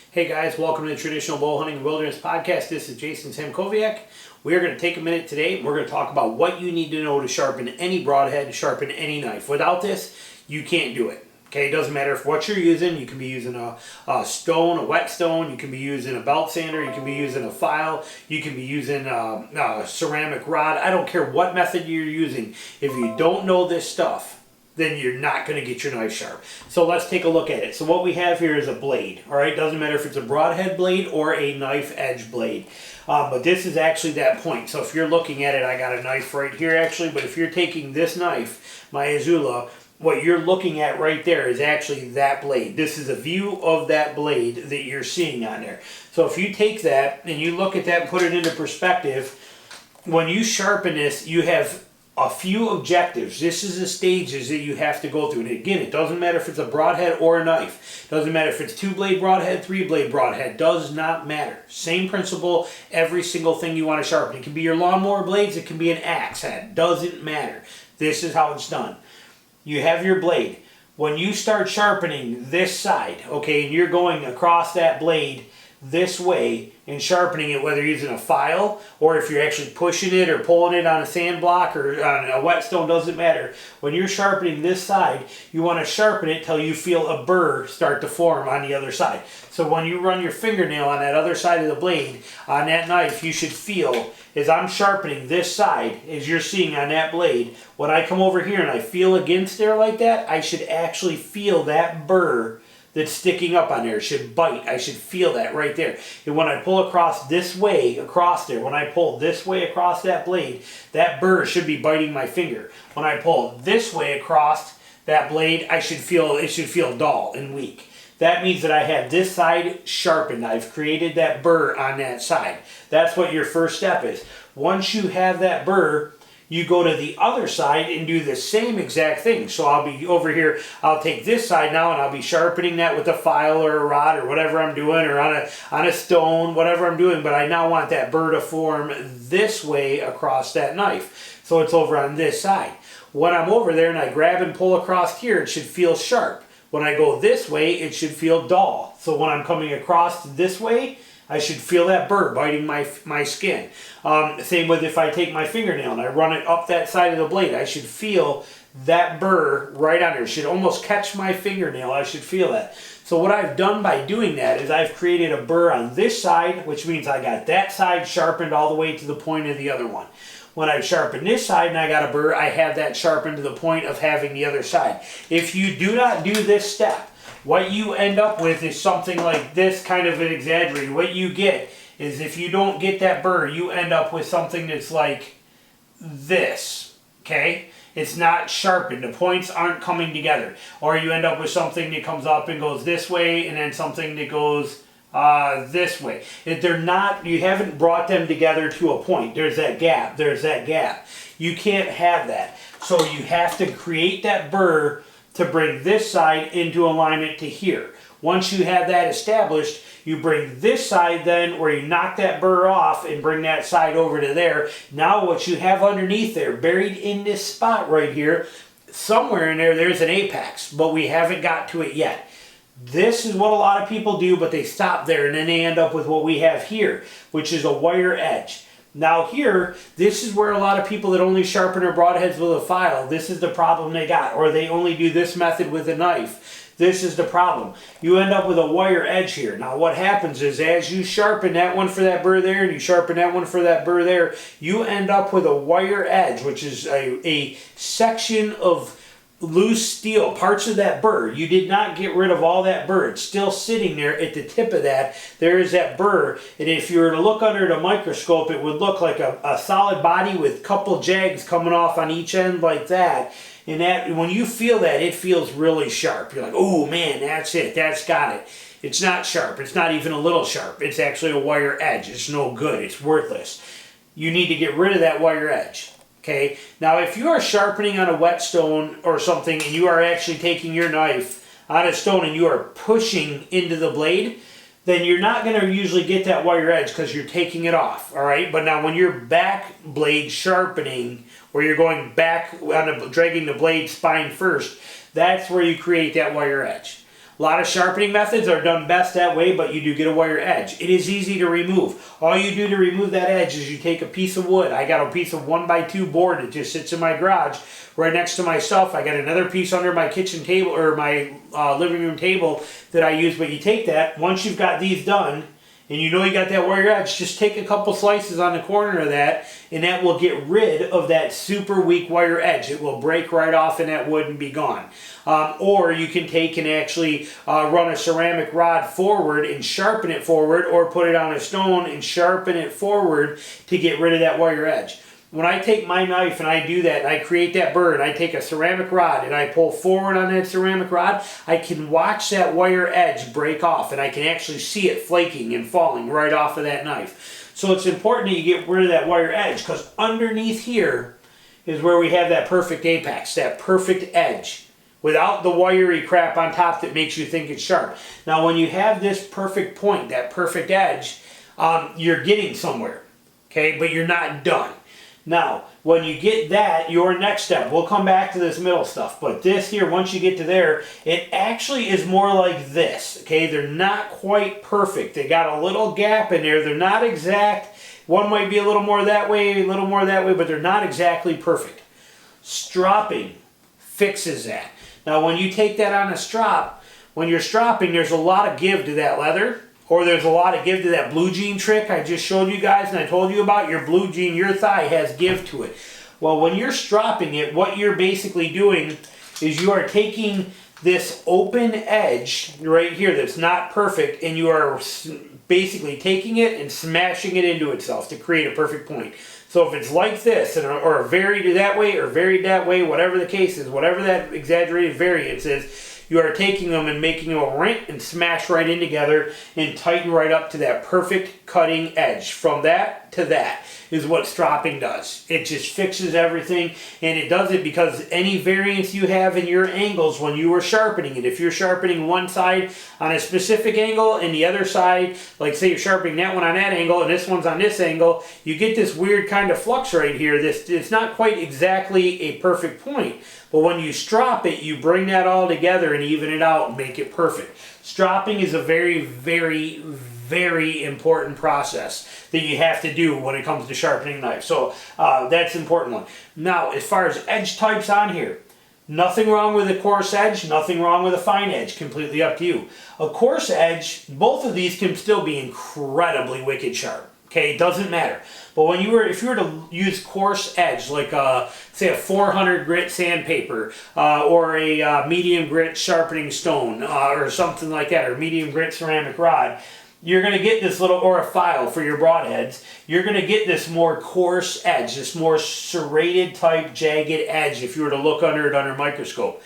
Hey guys, welcome to the Traditional Bow Hunting and Wilderness Podcast. This is Jason Samkoviak. We are going to take a minute today. We're going to talk about what you need to know to sharpen any broadhead, sharpen any knife. Without this, you can't do it. Okay, it doesn't matter if what you're using. You can be using a stone, a whetstone. You can be using a belt sander. You can be using a file. You can be using a ceramic rod. I don't care what method you're using. If you don't know this stuff, then you're not going to get your knife sharp. So let's take a look at it. So what we have here is a blade. All right, doesn't matter if it's a broadhead blade or a knife edge blade. But this is actually that point. So if you're looking at it, I got a knife right here actually. But if you're taking this knife, my Azula, what you're looking at right there is actually that blade. This is a view of that blade that you're seeing on there. So if you take that and you look at that and put it into perspective, when you sharpen this, you have a few objectives. This is the stages that you have to go through. And again, it doesn't matter if it's a broadhead or a knife. It doesn't matter if it's 2-blade broadhead, 3-blade broadhead. Does not matter. Same principle, every single thing you want to sharpen. It can be your lawnmower blades. It can be an axe head. Doesn't matter. This is how it's done. You have your blade. When you start sharpening this side, okay, and you're going across that blade this way and sharpening it, whether you're using a file or if you're actually pushing it or pulling it on a sand block or on a whetstone, doesn't matter. When you're sharpening this side, you want to sharpen it till you feel a burr start to form on the other side. So when you run your fingernail on that other side of the blade on that knife, you should feel, as I'm sharpening this side, as you're seeing on that blade, when I come over here and I feel against there like that, I should actually feel that burr that's sticking up on there. It should bite. I should feel that right there. And when I pull across this way, across there, when I pull this way across that blade, that burr should be biting my finger. When I pull this way across that blade, it should feel dull and weak. That means that I have this side sharpened. I've created that burr on that side. That's what your first step is. Once you have that burr, you go to the other side and do the same exact thing. So I'll be over here, I'll take this side now and I'll be sharpening that with a file or a rod or whatever I'm doing, or on a stone, whatever I'm doing, but I now want that burr to form this way across that knife. So it's over on this side. When I'm over there and I grab and pull across here, it should feel sharp. When I go this way, it should feel dull. So when I'm coming across this way, I should feel that burr biting my skin. Same with if I take my fingernail and I run it up that side of the blade, I should feel that burr right on there. It should almost catch my fingernail. I should feel that. So what I've done by doing that is I've created a burr on this side, which means I got that side sharpened all the way to the point of the other one. When I sharpen this side and I got a burr, I have that sharpened to the point of having the other side. If you do not do this step, what you end up with is something like this, kind of an exaggerated. What you get is, if you don't get that burr, you end up with something that's like this, okay? It's not sharpened. The points aren't coming together. Or you end up with something that comes up and goes this way, and then something that goes this way. If they're not, you haven't brought them together to a point. There's that gap. There's that gap. You can't have that. So you have to create that burr to bring this side into alignment to here. Once you have that established, you bring this side then, where you knock that burr off and bring that side over to there. Now what you have underneath there, buried in this spot right here, somewhere in there, there's an apex, but we haven't got to it yet. This is what a lot of people do, but they stop there and then they end up with what we have here, which is a wire edge. Now here, this is where a lot of people that only sharpen their broadheads with a file, this is the problem they got. Or they only do this method with a knife. This is the problem. You end up with a wire edge here. Now what happens is, as you sharpen that one for that burr there and you sharpen that one for that burr there, you end up with a wire edge, which is a section of loose steel, parts of that burr. You did not get rid of all that burr. It's still sitting there at the tip of that. There is that burr, and if you were to look under the microscope, it would look like a solid body with a couple jags coming off on each end like that. And that, when you feel that, it feels really sharp. You're like, oh man, that's it, that's got it. It's not sharp. It's not even a little sharp. It's actually a wire edge. It's no good. It's worthless. You need to get rid of that wire edge. Okay, now if you are sharpening on a whetstone or something and you are actually taking your knife on a stone and you are pushing into the blade, then you're not going to usually get that wire edge because you're taking it off, all right? But now when you're back blade sharpening, where you're going back on dragging the blade spine first, that's where you create that wire edge. A lot of sharpening methods are done best that way, but you do get a wire edge. It is easy to remove. All you do to remove that edge is you take a piece of wood. I got a piece of 1x2 board that just sits in my garage right next to my stuff. I got another piece under my kitchen table or my living room table that I use, but you take that, once you've got these done, and you know you got that wire edge, just take a couple slices on the corner of that, and that will get rid of that super weak wire edge. It will break right off in that wood and be gone. Or you can take and actually run a ceramic rod forward and sharpen it forward, or put it on a stone and sharpen it forward to get rid of that wire edge. When I take my knife and I do that, and I create that burr, and I take a ceramic rod and I pull forward on that ceramic rod, I can watch that wire edge break off, and I can actually see it flaking and falling right off of that knife. So it's important that you get rid of that wire edge, because underneath here is where we have that perfect apex, that perfect edge, without the wiry crap on top that makes you think it's sharp. Now when you have this perfect point, that perfect edge, you're getting somewhere, okay, but you're not done. Now, when you get that, your next step, we'll come back to this middle stuff, but this here, once you get to there, it actually is more like this, okay? They're not quite perfect. They got a little gap in there. They're not exact. One might be a little more that way, a little more that way, but they're not exactly perfect. Stropping fixes that. Now, when you take that on a strop, when you're stropping, there's a lot of give to that leather. Or there's a lot of give to that blue jean trick I just showed you guys and I told you about. Your blue jean, your thigh has give to it. Well, when you're stropping it, what you're basically doing is you are taking this open edge right here that's not perfect, and you are basically taking it and smashing it into itself to create a perfect point. So if it's like this, or varied that way, or varied that way, whatever the case is, whatever that exaggerated variance is, you are taking them and making them a rent and smash right in together and tighten right up to that perfect cutting edge. From that to that is what stropping does. It just fixes everything, and it does it because any variance you have in your angles when you are sharpening it, if you're sharpening one side on a specific angle and the other side, like say you're sharpening that one on that angle and this one's on this angle, you get this weird kind of flux right here. It's not quite exactly a perfect point. But when you strop it, you bring that all together and even it out and make it perfect. Stropping is a very, very, very important process that you have to do when it comes to sharpening knives. So that's an important one. Now, as far as edge types on here, nothing wrong with a coarse edge, nothing wrong with a fine edge, completely up to you. A coarse edge, both of these can still be incredibly wicked sharp. Okay, it doesn't matter. But if you were to use coarse edge, like say a 400 grit sandpaper, or a medium grit sharpening stone, or something like that, or medium grit ceramic rod, you're going to get this little, or a file for your broadheads, you're going to get this more coarse edge, this more serrated type jagged edge if you were to look under it under a microscope.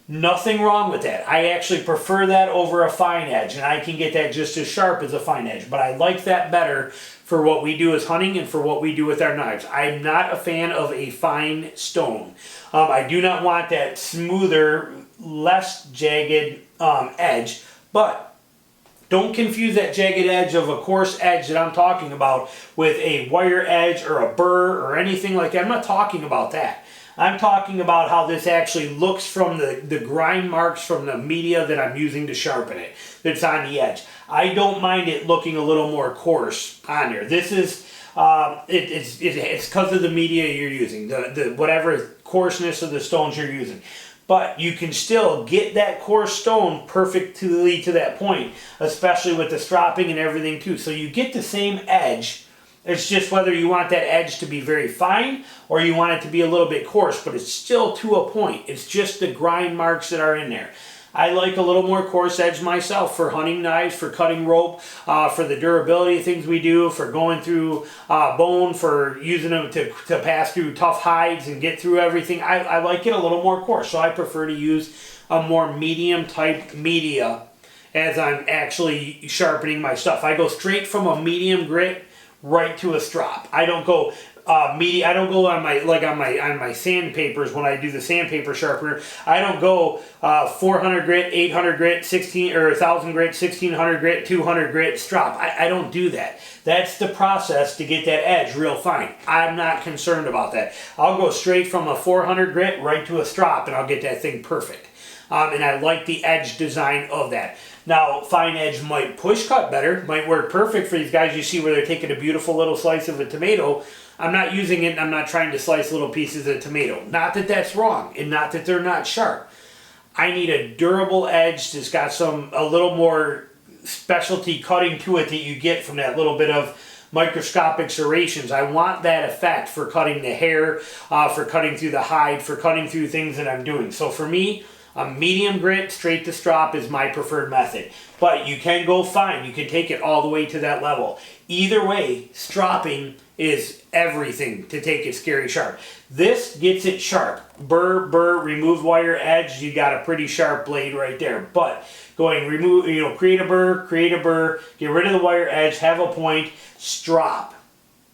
Nothing wrong with that. I actually prefer that over a fine edge, and I can get that just as sharp as a fine edge, but I like that better for what we do as hunting and for what we do with our knives. I'm not a fan of a fine stone. I do not want that smoother, less jagged edge, but don't confuse that jagged edge of a coarse edge that I'm talking about with a wire edge or a burr or anything like that. I'm not talking about that. I'm talking about how this actually looks from the grind marks from the media that I'm using to sharpen it, that's on the edge. I don't mind it looking a little more coarse on there. This is, it's because of the media you're using, the whatever coarseness of the stones you're using. But you can still get that coarse stone perfectly to that point, especially with the stropping and everything too. So you get the same edge. It's just whether you want that edge to be very fine or you want it to be a little bit coarse, but it's still to a point. It's just the grind marks that are in there. I like a little more coarse edge myself for hunting knives, for cutting rope, for the durability of things we do, for going through bone, for using them to pass through tough hides and get through everything. I like it a little more coarse, so I prefer to use a more medium type media as I'm actually sharpening my stuff. I go straight from a medium grit right to a strop. I don't go I don't go on my sandpapers when I do the sandpaper sharpener. I don't go 400 grit, 800 grit, 16 or 1000 grit, 1600 grit, 200 grit strop. I don't do that. That's the process to get that edge real fine. I'm not concerned about that. I'll go straight from a 400 grit right to a strop and I'll get that thing perfect. and I like the edge design of that. Now, fine edge might push cut better, might work perfect for these guys. You see where they're taking a beautiful little slice of a tomato. I'm not using it, and I'm not trying to slice little pieces of tomato. Not that that's wrong, and not that they're not sharp. I need a durable edge that's got a little more specialty cutting to it that you get from that little bit of microscopic serrations. I want that effect for cutting the hair, for cutting through the hide, for cutting through things that I'm doing. So for me, a medium grit, straight to strop is my preferred method. But you can go fine. You can take it all the way to that level. Either way, stropping is everything to take it scary sharp. This gets it sharp. Burr, remove wire edge, you got a pretty sharp blade right there. But going create a burr, get rid of the wire edge, have a point, strop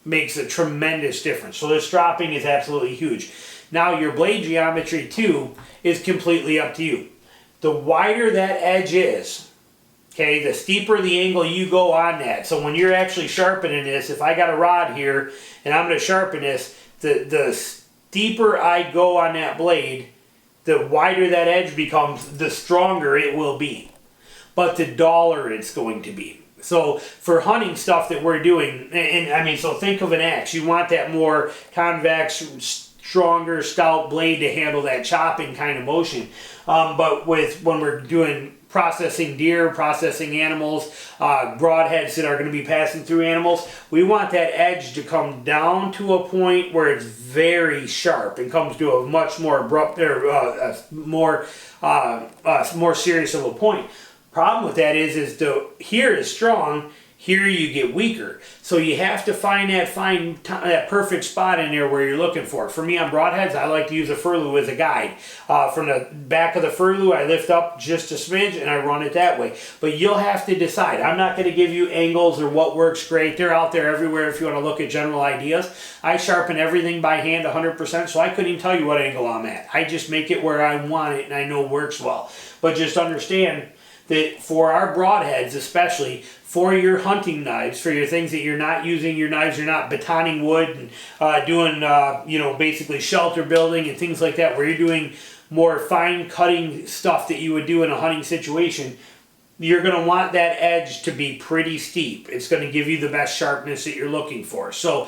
makes a tremendous difference. So the stropping is absolutely huge. Now your blade geometry too is completely up to you. The wider that edge is, okay, the steeper the angle you go on that. So when you're actually sharpening this, if I got a rod here and I'm going to sharpen this, the steeper I go on that blade, the wider that edge becomes, the stronger it will be. But the duller it's going to be. So for hunting stuff that we're doing, and I mean, so think of an axe. You want that more convex, stronger, stout blade to handle that chopping kind of motion. But when we're doing processing deer, processing animals, broadheads that are going to be passing through animals, we want that edge to come down to a point where it's very sharp and comes to a much more abrupt, or more serious of a point. Problem with that is the here is strong, here you get weaker. So you have to find that perfect spot in there where you're looking for. For me on broadheads, I like to use a furlue as a guide. From the back of the furlue, I lift up just a smidge and I run it that way. But you'll have to decide. I'm not going to give you angles or what works great. They're out there everywhere if you want to look at general ideas. I sharpen everything by hand 100%, so I couldn't even tell you what angle I'm at. I just make it where I want it and I know works well. But just understand that for our broadheads, especially for your hunting knives, for your things that you're not using your knives, you're not batoning wood and doing basically shelter building and things like that, where you're doing more fine cutting stuff that you would do in a hunting situation, you're going to want that edge to be pretty steep. It's going to give you the best sharpness that you're looking for. So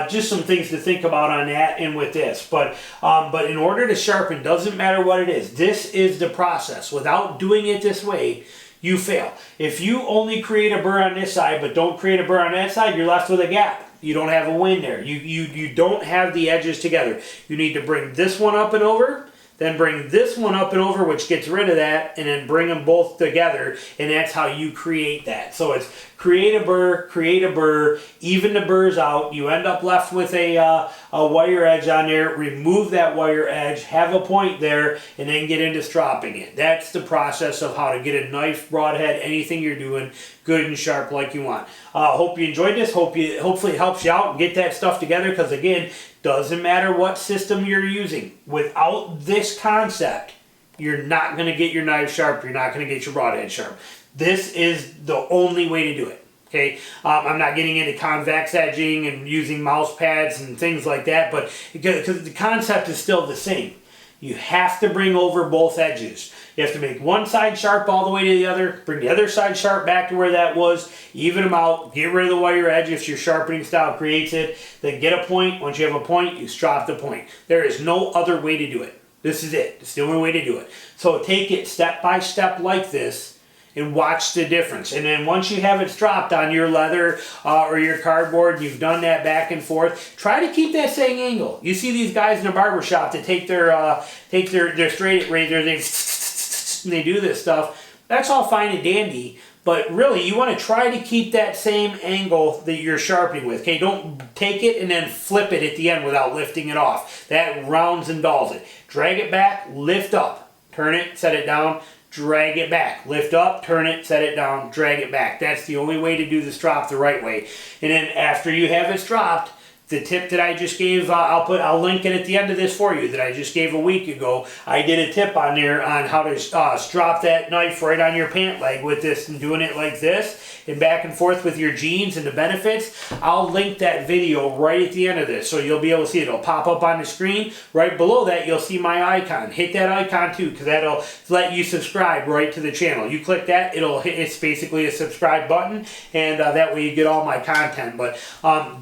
just some things to think about on that and with this. But in order to sharpen, doesn't matter what it is, this is the process. Without doing it this way, you fail. If you only create a burr on this side but don't create a burr on that side, you're left with a gap. You don't have a win there. You don't have the edges together. You need to bring this one up and over, then bring this one up and over, which gets rid of that, and then bring them both together, and that's how you create that. So it's create a burr, even the burrs out. You end up left with a wire edge on there. Remove that wire edge, have a point there, and then get into stropping it. That's the process of how to get a knife, broadhead, anything you're doing, good and sharp like you want. Hope you enjoyed this. Hopefully it helps you out and get that stuff together, because again, doesn't matter what system you're using. Without this concept, you're not going to get your knife sharp. You're not going to get your broadhead sharp. This is the only way to do it. Okay, I'm not getting into convex edging and using mouse pads and things like that, but because the concept is still the same. You have to bring over both edges. You have to make one side sharp all the way to the other, bring the other side sharp back to where that was, even them out, get rid of the wire edge if your sharpening style creates it, then get a point. Once you have a point, you strop the point. There is no other way to do it. This is it. It's the only way to do it. So take it step by step like this and watch the difference. And then once you have it stropped on your leather or your cardboard, and you've done that back and forth, try to keep that same angle. You see these guys in a barber shop that take their straight razors, and they do this stuff. That's all fine and dandy, but really you want to try to keep that same angle that you're sharpening with. Okay, don't take it and then flip it at the end without lifting it off. That rounds and dulls it. Drag it back, lift up, turn it, set it down, drag it back, lift up, turn it, set it down, drag it back. That's the only way to do the strop the right way. And then after you have it stropped, The tip that I just gave, I'll link it at the end of this for you, that I just gave a week ago. I did a tip on there on how to strop that knife right on your pant leg with this, and doing it like this and back and forth with your jeans and the benefits. I'll link that video right at the end of this, so you'll be able to see it. It'll pop up on the screen. Right below that, you'll see my icon. Hit that icon too, because that'll let you subscribe right to the channel. You click that, it's basically a subscribe button, and that way you get all my content. But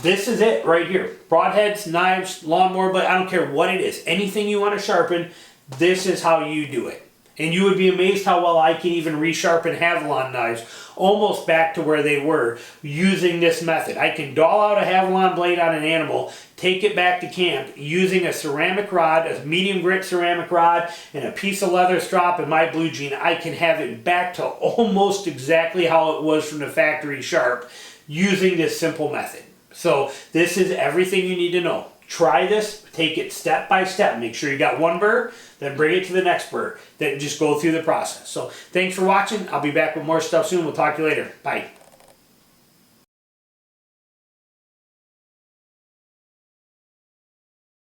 this is it right here. Broadheads, knives, lawnmower blade, I don't care what it is. Anything you want to sharpen, this is how you do it. And you would be amazed how well I can even resharpen Havalon knives almost back to where they were using this method. I can dull out a Havalon blade on an animal, take it back to camp using a ceramic rod, a medium grit ceramic rod, and a piece of leather strop in my blue jean. I can have it back to almost exactly how it was from the factory sharp using this simple method. So this is everything you need to know. Try this, take it step by step. Make sure you got one burr, then bring it to the next burr. Then just go through the process. So thanks for watching. I'll be back with more stuff soon. We'll talk to you later. Bye.